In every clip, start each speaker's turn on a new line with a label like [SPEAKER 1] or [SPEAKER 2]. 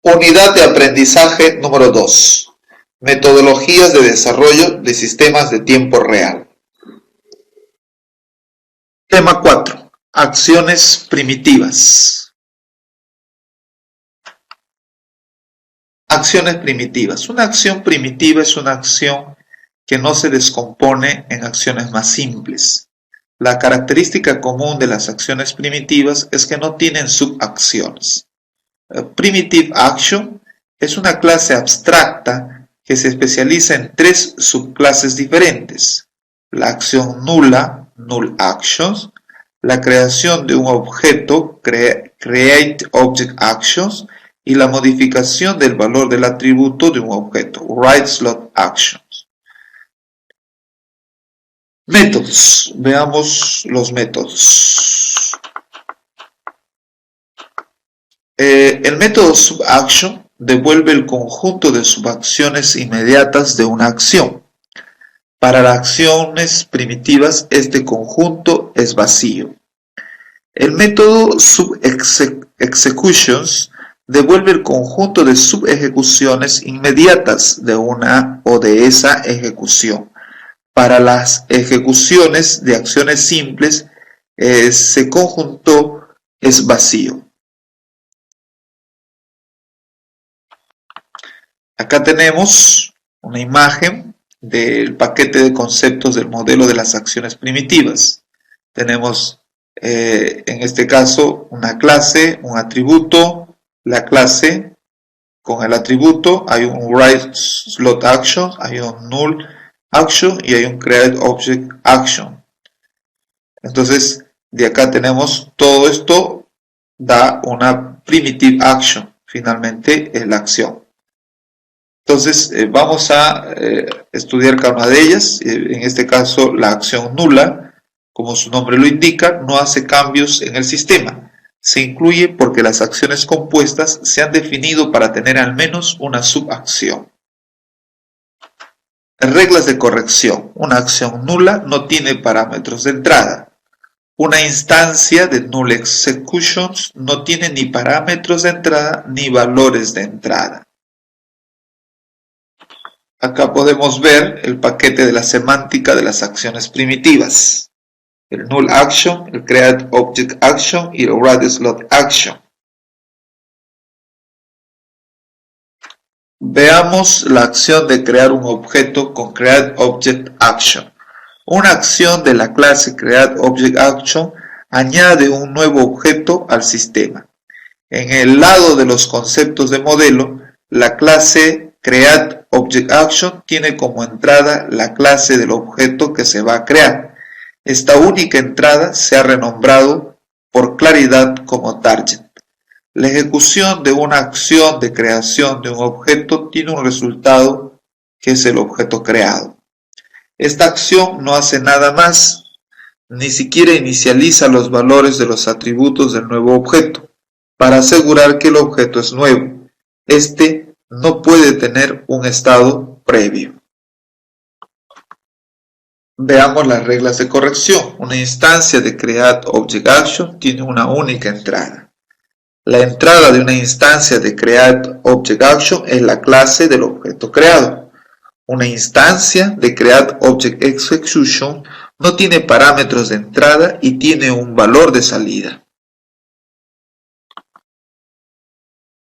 [SPEAKER 1] Unidad de aprendizaje número 2. Metodologías de desarrollo de sistemas de tiempo real. Tema 4. Acciones primitivas. Acciones primitivas. Una acción primitiva es una acción que no se descompone en acciones más simples. La característica común de las acciones primitivas es que no tienen subacciones. Primitive Action es una clase abstracta que se especializa en 3 subclases diferentes: la acción nula, Null Actions, la creación de un objeto, Create Object Actions, y la modificación del valor del atributo de un objeto, Write Slot Actions. Métodos. Veamos los métodos. El método SubAction devuelve el conjunto de subacciones inmediatas de una acción. Para las acciones primitivas, este conjunto es vacío. El método SubExecutions devuelve el conjunto de subejecuciones inmediatas de una o de esa ejecución. Para las ejecuciones de acciones simples, ese conjunto es vacío. Acá tenemos una imagen del paquete de conceptos del modelo de las acciones primitivas. Tenemos en este caso una clase, un atributo, la clase con el atributo, hay un Write Slot Action, hay un Null Action y hay un Create Object Action. Entonces de acá tenemos todo esto, da una Primitive Action, finalmente es la acción. Entonces vamos a estudiar cada una de ellas. En este caso la acción nula, como su nombre lo indica, no hace cambios en el sistema. Se incluye porque las acciones compuestas se han definido para tener al menos una subacción. Reglas de corrección. Una acción nula no tiene parámetros de entrada. Una instancia de Null Executions no tiene ni parámetros de entrada ni valores de entrada. Acá podemos ver el paquete de la semántica de las acciones primitivas. El Null Action, el Create Object Action y el Write Slot Action. Veamos la acción de crear un objeto con Create Object Action. Una acción de la clase Create Object Action añade un nuevo objeto al sistema. En el lado de los conceptos de modelo, la clase Create Object Action tiene como entrada la clase del objeto que se va a crear. Esta única entrada se ha renombrado por claridad como Target. La ejecución de una acción de creación de un objeto tiene un resultado que es el objeto creado. Esta acción no hace nada más, ni siquiera inicializa los valores de los atributos del nuevo objeto, para asegurar que el objeto es nuevo. Este no puede tener un estado previo. Veamos las reglas de corrección. Una instancia de Create Object Action tiene una única entrada. La entrada de una instancia de Create Object Action es la clase del objeto creado. Una instancia de Create Object Execution no tiene parámetros de entrada y tiene un valor de salida.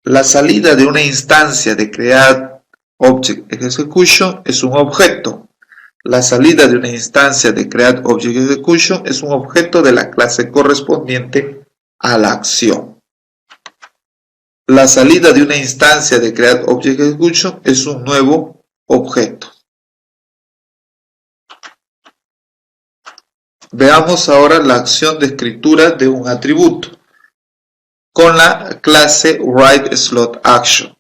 [SPEAKER 1] La salida de una instancia de Create Object Execution es un objeto. La salida de una instancia de Create Object Execution es un objeto de la clase correspondiente a la acción. La salida de una instancia de Create Object Execution es un nuevo objeto. Veamos ahora la acción de escritura de un atributo con la clase Write Slot Action.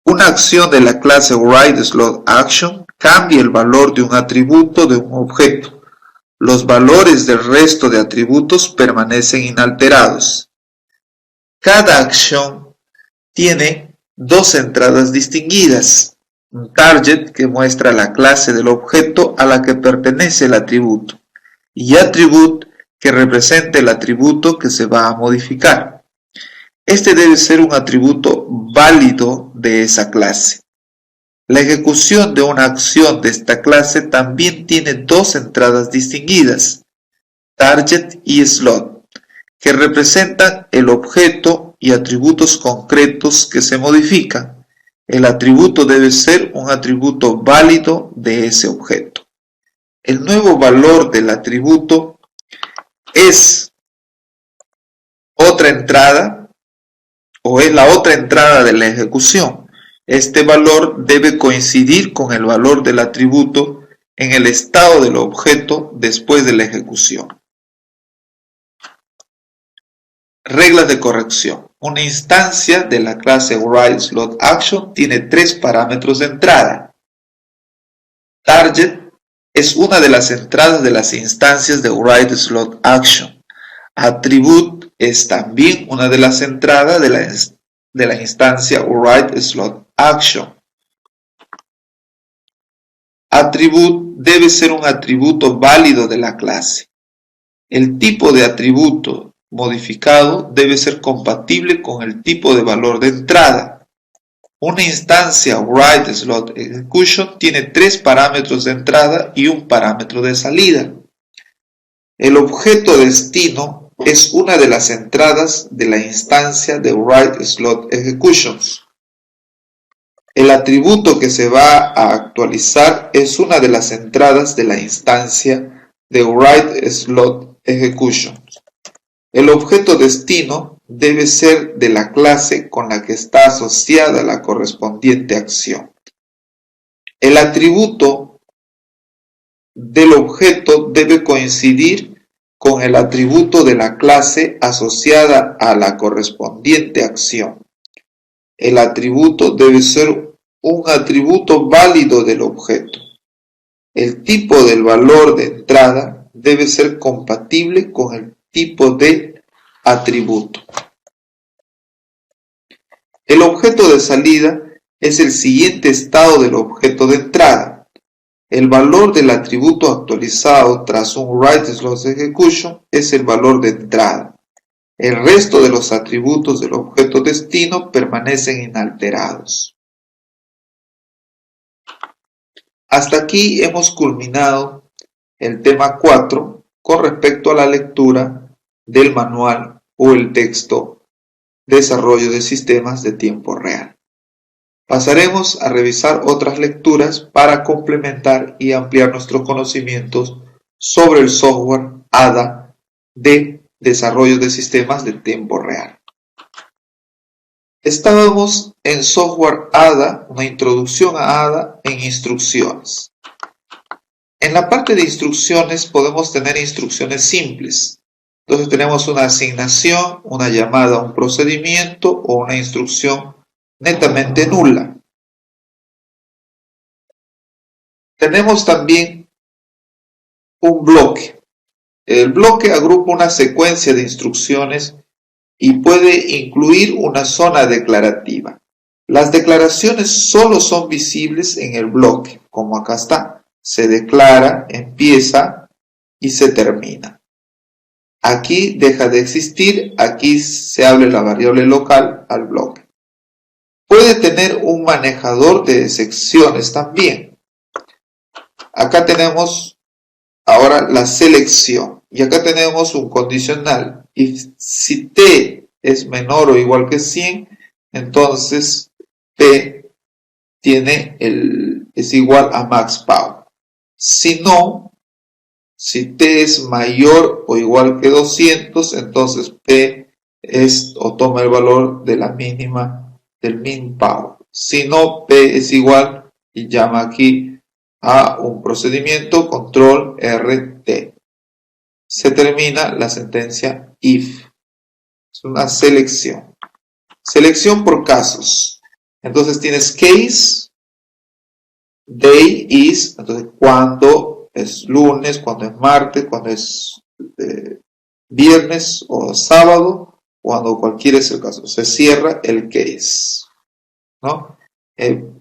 [SPEAKER 1] Una acción de la clase Write Slot Action cambia el valor de un atributo de un objeto. Los valores del resto de atributos permanecen inalterados. Cada acción tiene 2 entradas distinguidas. Un target que muestra la clase del objeto a la que pertenece el atributo y attribute que representa el atributo que se va a modificar. Este debe ser un atributo válido de esa clase. La ejecución de una acción de esta clase también tiene dos entradas distinguidas, target y slot, que representan el objeto y atributos concretos que se modifican. El atributo debe ser un atributo válido de ese objeto. El nuevo valor del atributo es otra entrada o es la otra entrada de la ejecución. Este valor debe coincidir con el valor del atributo en el estado del objeto después de la ejecución. Reglas de corrección. Una instancia de la clase WriteSlotAction tiene tres parámetros de entrada. Target es una de las entradas de las instancias de WriteSlotAction. Attribute es también una de las entradas de la instancia WriteSlotAction. Attribute debe ser un atributo válido de la clase. El tipo de atributo modificado debe ser compatible con el tipo de valor de entrada. Una instancia WriteSlotExecution tiene tres parámetros de entrada y un parámetro de salida. El objeto destino es una de las entradas de la instancia de WriteSlotExecutions. El atributo que se va a actualizar es una de las entradas de la instancia de WriteSlotExecutions. El objeto destino debe ser de la clase con la que está asociada la correspondiente acción. El atributo del objeto debe coincidir con el atributo de la clase asociada a la correspondiente acción. El atributo debe ser un atributo válido del objeto. El tipo del valor de entrada debe ser compatible con el tipo de atributo. El objeto de salida es el siguiente estado del objeto de entrada. El valor del atributo actualizado tras un WriteSlotExecution es el valor de entrada. El resto de los atributos del objeto destino permanecen inalterados. Hasta aquí hemos culminado el tema 4 con respecto a la lectura del manual o el texto Desarrollo de sistemas de tiempo real. Pasaremos a revisar otras lecturas para complementar y ampliar nuestros conocimientos sobre el software ADA de desarrollo de sistemas de tiempo real. Estábamos en software ADA, una introducción a ADA en instrucciones. En la parte de instrucciones podemos tener instrucciones simples. Entonces tenemos una asignación, una llamada a un procedimiento o una instrucción netamente nula. Tenemos también un bloque. El bloque agrupa una secuencia de instrucciones y puede incluir una zona declarativa. Las declaraciones solo son visibles en el bloque, como acá está. Se declara, empieza y se termina. Aquí deja de existir, aquí se abre la variable local al bloque. Puede tener un manejador de secciones también. Acá tenemos ahora la selección y acá tenemos un condicional. Y si t es menor o igual que 100, entonces p es igual a max power. Si no, si t es mayor o igual que 200, entonces p toma el valor de la mínima del min power. Si no, p es igual y llama aquí a un procedimiento control RT. Se termina la sentencia if. Es una selección. Selección por casos. Entonces tienes case, day is, entonces cuando es lunes, cuando es martes, cuando es viernes o sábado, cuando cualquiera es el caso. Se cierra el case, ¿no?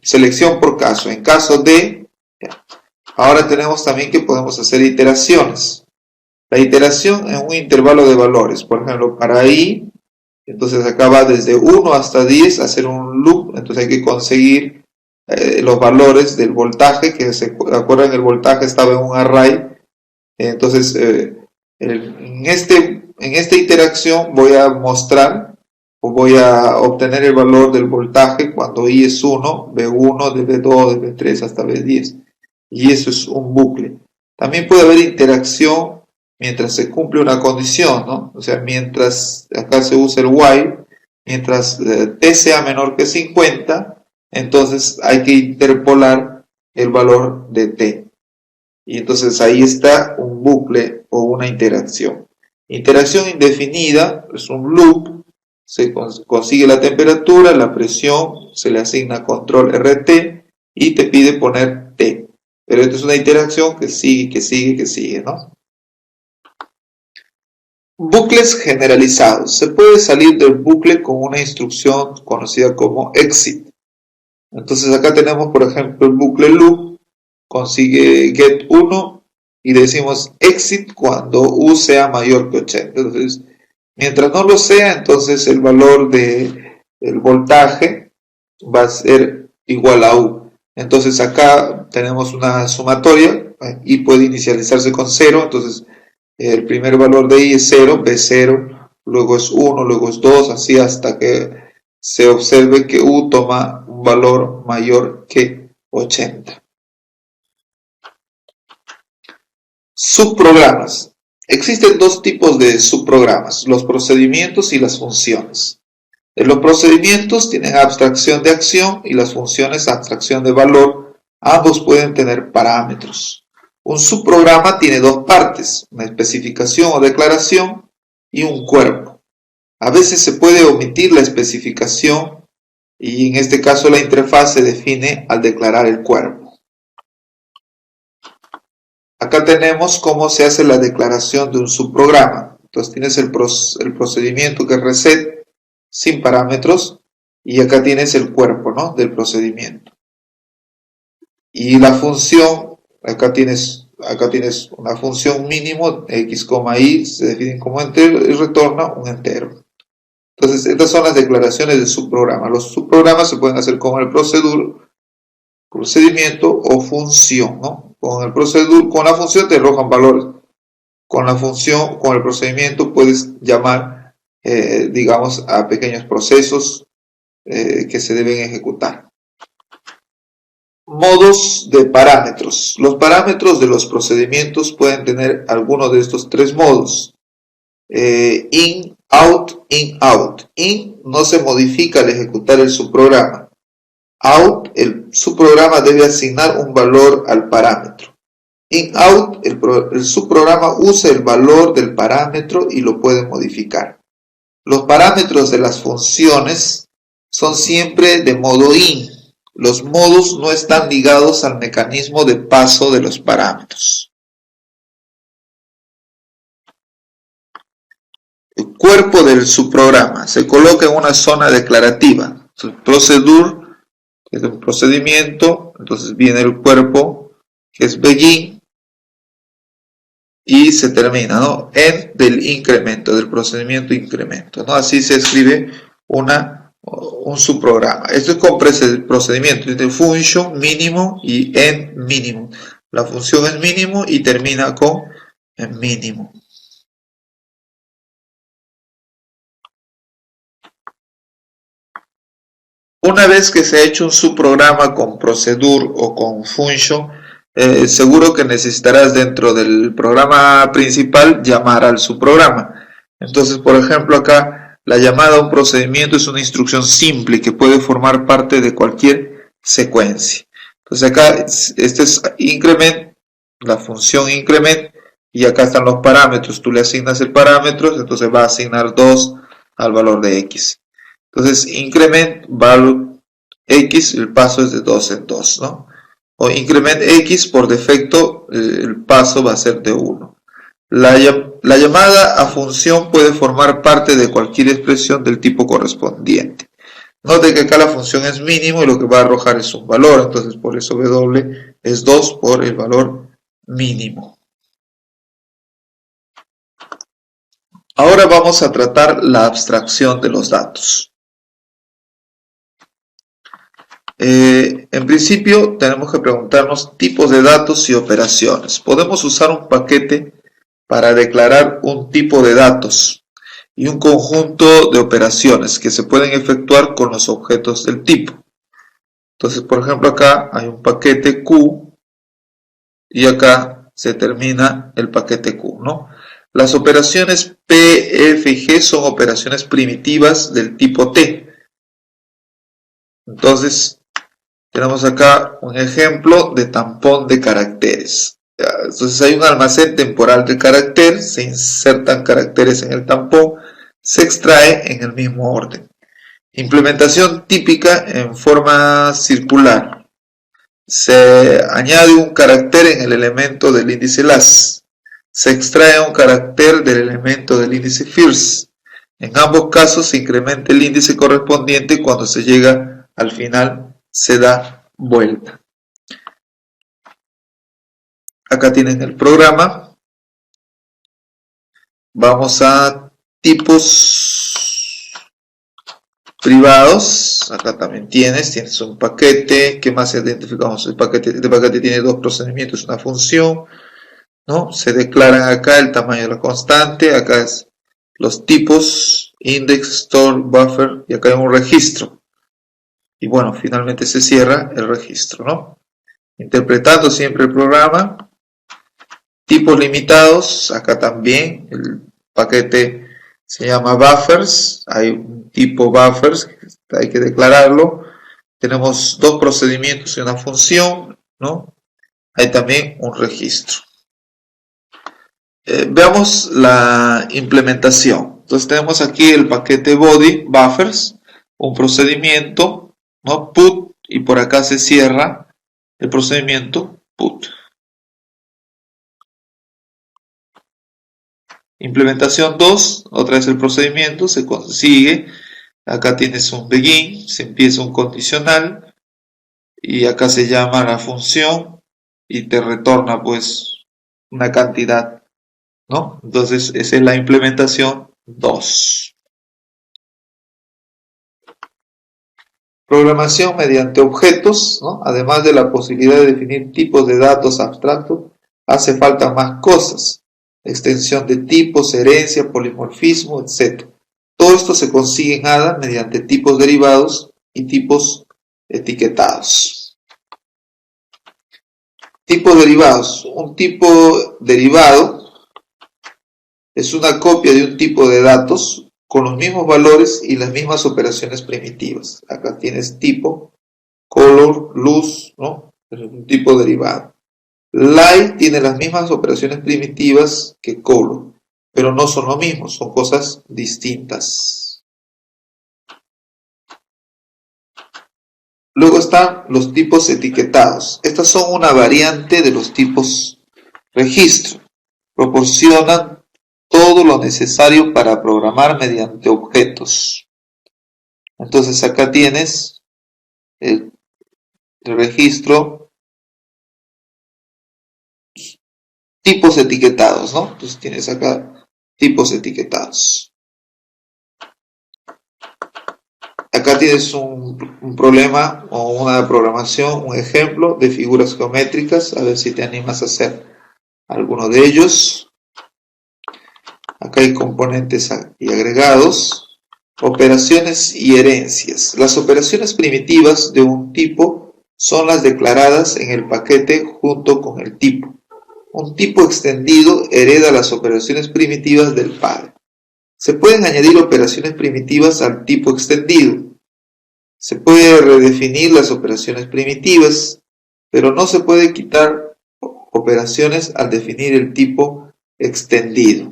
[SPEAKER 1] Selección por caso. En caso de, ahora tenemos también que podemos hacer iteraciones. La iteración en un intervalo de valores. Por ejemplo, para i Entonces acá va desde 1 hasta 10 a hacer un loop, entonces hay que conseguir los valores del voltaje, que se acuerdan, el voltaje estaba en un array. Entonces en esta interacción voy a mostrar o voy a obtener el valor del voltaje cuando I es 1, B1, de B2, de B3 hasta B10, y eso es un bucle. También puede haber interacción mientras se cumple una condición, ¿no? O sea, mientras acá se usa el while, mientras t sea menor que 50, entonces hay que interpolar el valor de t. Y entonces ahí está un bucle o una interacción. Interacción indefinida es un loop, se consigue la temperatura, la presión, se le asigna control RT y te pide poner t. Pero esto es una interacción que sigue, ¿no? Bucles generalizados. Se puede salir del bucle con una instrucción conocida como exit. Entonces acá tenemos, por ejemplo, el bucle loop, consigue get 1 y decimos exit cuando U sea mayor que 80. Entonces, mientras no lo sea, entonces el valor del voltaje va a ser igual a U. Entonces acá tenemos una sumatoria y puede inicializarse con 0, entonces el primer valor de I es 0, B0, luego es 1, luego es 2, así hasta que se observe que U toma un valor mayor que 80. Subprogramas. Existen dos tipos de subprogramas, los procedimientos y las funciones. Los procedimientos tienen abstracción de acción y las funciones abstracción de valor. Ambos pueden tener parámetros. Un subprograma tiene dos partes, una especificación o declaración y un cuerpo. A veces se puede omitir la especificación y en este caso la interfaz se define al declarar el cuerpo. Acá tenemos cómo se hace la declaración de un subprograma. Entonces tienes el procedimiento que es reset sin parámetros y acá tienes el cuerpo, ¿no?, del procedimiento. Y la función, acá tienes una función mínimo, x, y se definen como entero y retorna un entero. Entonces estas son las declaraciones de subprograma. Los subprogramas se pueden hacer con el procedimiento o función, ¿no? Con la función te arrojan valores. Con la función, con el procedimiento puedes llamar, digamos, a pequeños procesos que se deben ejecutar. Modos de parámetros. Los parámetros de los procedimientos pueden tener alguno de estos tres modos. In, out, in, out. In no se modifica al ejecutar el subprograma. Out, el subprograma debe asignar un valor al parámetro. In, out, el subprograma usa el valor del parámetro y lo puede modificar. Los parámetros de las funciones son siempre de modo in. Los modos no están ligados al mecanismo de paso de los parámetros. El cuerpo del subprograma se coloca en una zona declarativa. Procedure, que es un procedimiento, entonces viene el cuerpo, que es begin, y se termina, ¿no?, end del incremento, del procedimiento incremento, ¿no? Así se escribe un subprograma. Esto es con procedimiento, tiene function mínimo y end mínimo. La función es mínimo y termina con mínimo. Una vez que se ha hecho un subprograma con procedure o con function, seguro que necesitarás dentro del programa principal llamar al subprograma. Entonces, por ejemplo, acá la llamada a un procedimiento es una instrucción simple que puede formar parte de cualquier secuencia. Entonces acá este es increment, la función increment, y acá están los parámetros. Tú le asignas el parámetro, entonces va a asignar 2 al valor de x. Entonces increment value x, el paso es de 2 en 2, ¿no? O increment x, por defecto el paso va a ser de 1. La llamada a función puede formar parte de cualquier expresión del tipo correspondiente. Note que acá la función es mínimo y lo que va a arrojar es un valor, entonces por eso w es 2 por el valor mínimo. Ahora vamos a tratar la abstracción de los datos. En principio tenemos que preguntarnos tipos de datos y operaciones. Podemos usar un paquete para declarar un tipo de datos y un conjunto de operaciones que se pueden efectuar con los objetos del tipo. Entonces, por ejemplo, acá hay un paquete Q y acá se termina el paquete Q, ¿no? Las operaciones P, F y G son operaciones primitivas del tipo T. Entonces, tenemos acá un ejemplo de tampón de caracteres. Entonces hay un almacén temporal de carácter, se insertan caracteres en el tampón, se extrae en el mismo orden. Implementación típica en forma circular. Se añade un carácter en el elemento del índice last. Se extrae un carácter del elemento del índice first. En ambos casos se incrementa el índice correspondiente y cuando se llega al final se da vuelta. Acá tienen el programa. Vamos a tipos privados. Acá también tienes un paquete. ¿Qué más identificamos? Este paquete tiene dos procedimientos, una función, ¿no? Se declaran acá el tamaño de la constante. Acá es los tipos, index, store, buffer, y acá hay un registro. Y bueno, finalmente se cierra el registro, ¿no? Interpretando siempre el programa. Tipos limitados, acá también el paquete se llama buffers, hay un tipo buffers, hay que declararlo. Tenemos dos procedimientos y una función, ¿no? Hay también un registro. Veamos la implementación. Entonces tenemos aquí el paquete body buffers, un procedimiento, ¿no? Put, y por acá se cierra el procedimiento put. Implementación 2, otra vez el procedimiento, se consigue, acá tienes un begin, se empieza un condicional y acá se llama la función y te retorna pues una cantidad, ¿no? Entonces esa es la implementación 2. Programación mediante objetos, ¿no? Además de la posibilidad de definir tipos de datos abstractos, hace falta más cosas. Extensión de tipos, herencia, polimorfismo, etc. Todo esto se consigue en ADA mediante tipos derivados y tipos etiquetados. Tipos derivados. Un tipo derivado es una copia de un tipo de datos con los mismos valores y las mismas operaciones primitivas. Acá tienes tipo, color, luz, ¿no? Es un tipo derivado. Light tiene las mismas operaciones primitivas que color, pero no son lo mismo, son cosas distintas. Luego están los tipos etiquetados. Estas son una variante de los tipos registro. Proporcionan todo lo necesario para programar mediante objetos. Entonces acá tienes el registro tipos etiquetados, ¿no? Entonces tienes acá tipos etiquetados. Acá tienes un problema o una programación, un ejemplo de figuras geométricas. A ver si te animas a hacer alguno de ellos. Acá hay componentes y agregados, operaciones y herencias. Las operaciones primitivas de un tipo son las declaradas en el paquete junto con el tipo. Un tipo extendido hereda las operaciones primitivas del padre. Se pueden añadir operaciones primitivas al tipo extendido. Se puede redefinir las operaciones primitivas, pero no se puede quitar operaciones al definir el tipo extendido.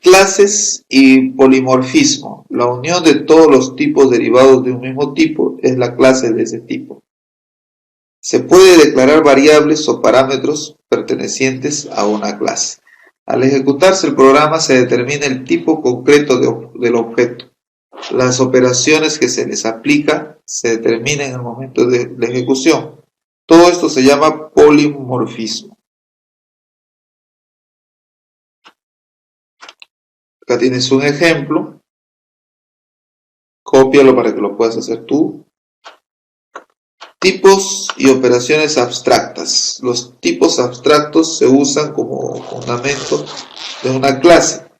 [SPEAKER 1] Clases y polimorfismo. La unión de todos los tipos derivados de un mismo tipo es la clase de ese tipo. Se puede declarar variables o parámetros pertenecientes a una clase. Al ejecutarse el programa se determina el tipo concreto del objeto. Las operaciones que se les aplica se determinan en el momento de la ejecución. Todo esto se llama polimorfismo. Acá tienes un ejemplo. Cópialo para que lo puedas hacer tú. Tipos y operaciones abstractas. Los tipos abstractos se usan como fundamento de una clase,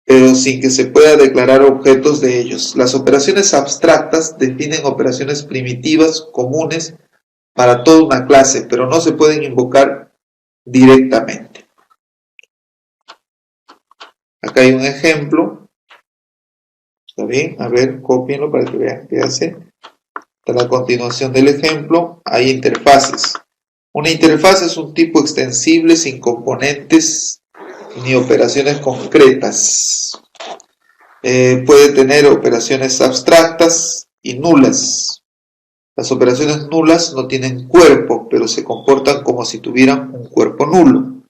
[SPEAKER 1] pero sin que se pueda declarar objetos de ellos. Las operaciones abstractas definen operaciones primitivas comunes para toda una clase, pero no se pueden invocar directamente. Acá hay un ejemplo. ¿Está bien? A ver, cópienlo para que vean qué hace. A la continuación del ejemplo hay interfaces. Una interfaz es un tipo extensible sin componentes ni operaciones concretas. Puede tener operaciones abstractas y nulas. Las operaciones nulas no tienen cuerpo, pero se comportan como si tuvieran un cuerpo nulo.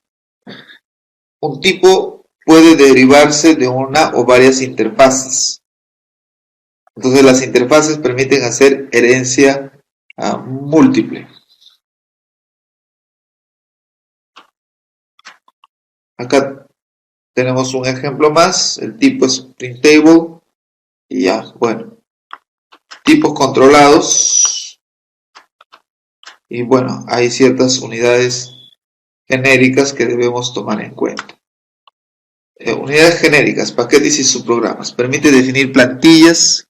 [SPEAKER 1] Un tipo puede derivarse de una o varias interfaces. Entonces las interfaces permiten hacer herencia múltiple. Acá tenemos un ejemplo más. El tipo es printable. Y ya, bueno. Tipos controlados. Y bueno, hay ciertas unidades genéricas que debemos tomar en cuenta. Unidades genéricas, paquetes y subprogramas. Permite definir plantillas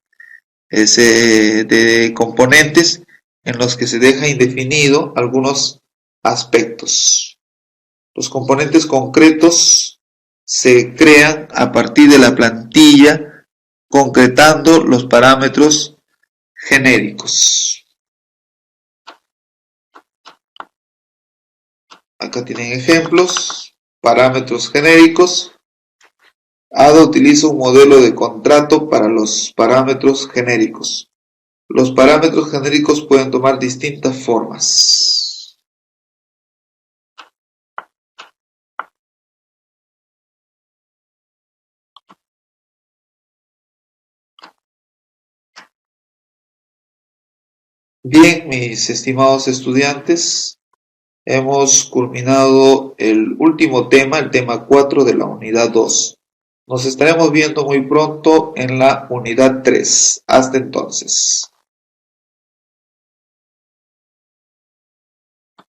[SPEAKER 1] de componentes en los que se deja indefinido algunos aspectos. Los componentes concretos se crean a partir de la plantilla, concretando los parámetros genéricos. Acá tienen ejemplos. Parámetros genéricos. Ada utiliza un modelo de contrato para los parámetros genéricos. Los parámetros genéricos pueden tomar distintas formas. Bien, mis estimados estudiantes, hemos culminado el último tema, el tema 4 de la unidad 2. Nos estaremos viendo muy pronto en la unidad 3. Hasta entonces.